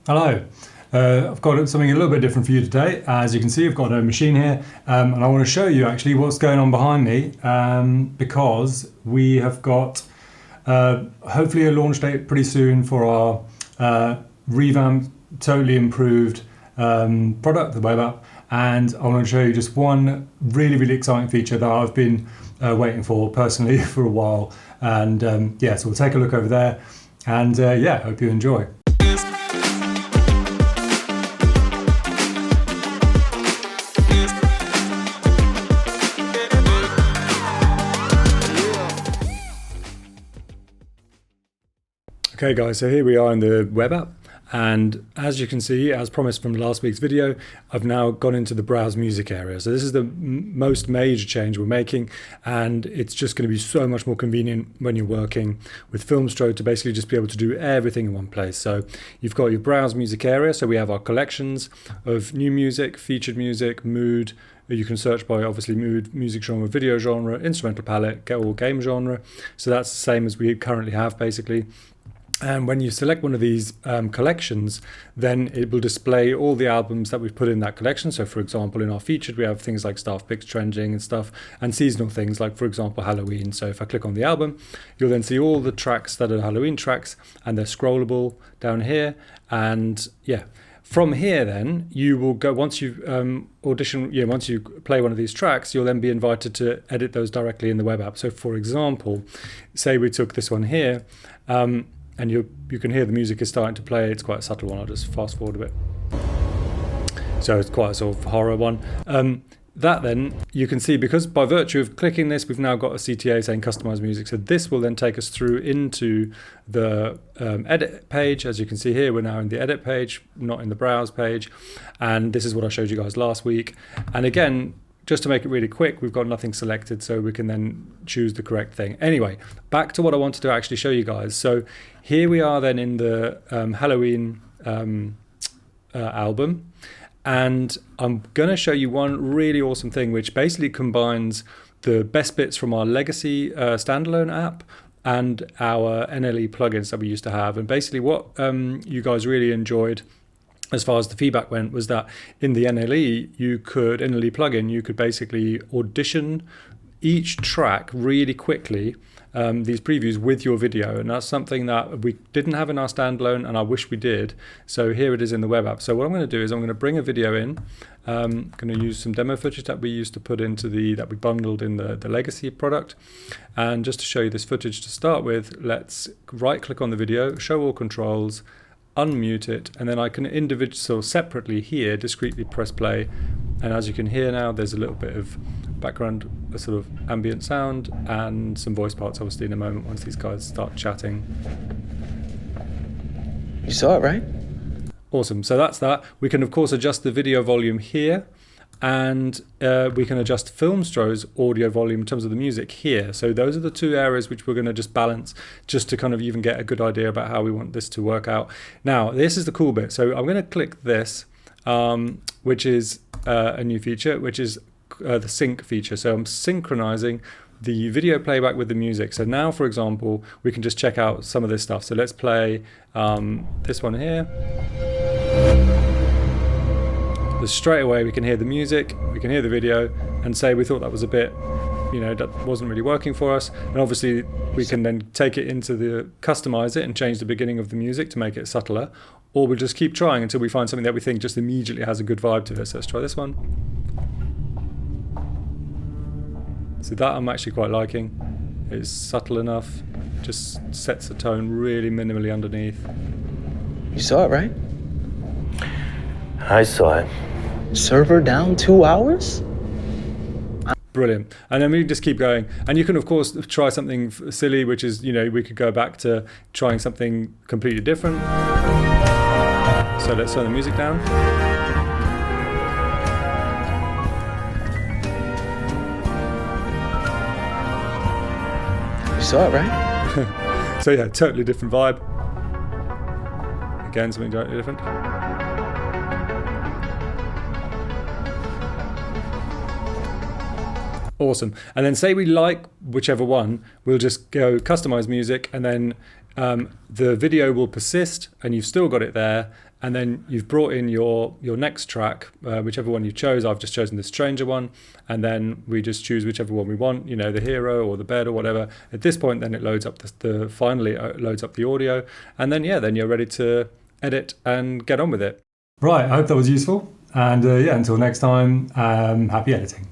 Hello. I've got something a little bit different for you today. As you can see, I've got a machine here, and I want to show you actually what's going on behind me, because we have got hopefully a launch date pretty soon for our revamped, totally improved product, the web app. And I want to show you just one really exciting feature that I've been waiting for personally for a while. And yeah, so we'll take a look over there, and yeah, hope you enjoy. Okay guys, so here we are in the web app, and as you can see, as promised from last week's video, I've now gone into the browse music area. So this is the most major change we're making, and it's just going to be so much more convenient when you're working with Filmstro to basically just be able to do everything in one place. So you've got your browse music area, so we have our collections of new music, featured music, mood. You can search by obviously mood, music genre, video genre, instrumental palette, or game genre. So that's the same as we currently have basically. And when you select one of these collections, then it will display all the albums that we've put in that collection. So for example, in our featured, we have things like staff picks, trending and stuff, and seasonal things like, for example, Halloween. So if I click on the album, you'll then see all the tracks that are Halloween tracks, and they're scrollable down here. And yeah, from here then, you will go, once you once you play one of these tracks, you'll then be invited to edit those directly in the web app. So for example, say we took this one here, and you can hear the music is starting to play. It's quite a subtle one. I'll just fast forward a bit. So it's quite a sort of horror one. That then you can see, because by virtue of clicking this, we've now got a CTA saying customize music. So this will then take us through into the edit page. As you can see here, we're now in the edit page, not in the browse page. And this is what I showed you guys last week. And again, just to make it really quick, we've got nothing selected, so we can then choose the correct thing. Anyway, back to what I wanted to actually show you guys. So here we are then in the Halloween album, and I'm going to show you one really awesome thing which basically combines the best bits from our legacy standalone app and our NLE plugins that we used to have. And basically what you guys really enjoyed as far as the feedback went was that in the NLE plugin, you could basically audition each track really quickly, these previews with your video. And that's something that we didn't have in our standalone, and I wish we did. So here it is in the web app. So what I'm going to do is I'm going to bring a video in. I'm going to use some demo footage that we used to put into that we bundled in the legacy product. And just to show you this footage to start with, let's right click on the video, show all controls, unmute it, and then I can separately here discreetly press play. And as you can hear now, there's a little bit of background, a sort of ambient sound, and some voice parts obviously in a moment once these guys start chatting. You saw it, right? Awesome. So that's that. We can of course adjust the video volume here, and we can adjust Filmstro's audio volume in terms of the music here. So those are the two areas which we're going to just balance, just to kind of even get a good idea about how we want this to work out. Now, this is the cool bit. So I'm going to click this, which is a new feature, which is the sync feature. So I'm synchronizing the video playback with the music. So now, for example, we can just check out some of this stuff. So let's play this one here. So straight away we can hear the music, we can hear the video, and say we thought that was a bit, that wasn't really working for us. And obviously we can then take it into customize it and change the beginning of the music to make it subtler, or we'll just keep trying until we find something that we think just immediately has a good vibe to it. So let's try this one. So that I'm actually quite liking. It's subtle enough, just sets the tone really minimally underneath. You saw it, right? I saw it. Server down 2 hours? Brilliant. And then we just keep going. And you can, of course, try something silly, which is, we could go back to trying something completely different. So let's turn the music down. You saw it, right? So yeah, totally different vibe. Again, something totally different. Awesome. And then say we like whichever one, we'll just go customize music, and then the video will persist and you've still got it there, And then you've brought in your next track, whichever one you chose. I've just chosen the stranger one, and then we just choose whichever one we want, the hero or the bed or whatever. At this point, then it loads up finally loads up the audio, and then then you're ready to edit and get on with it. Right, I hope that was useful, and until next time, happy editing.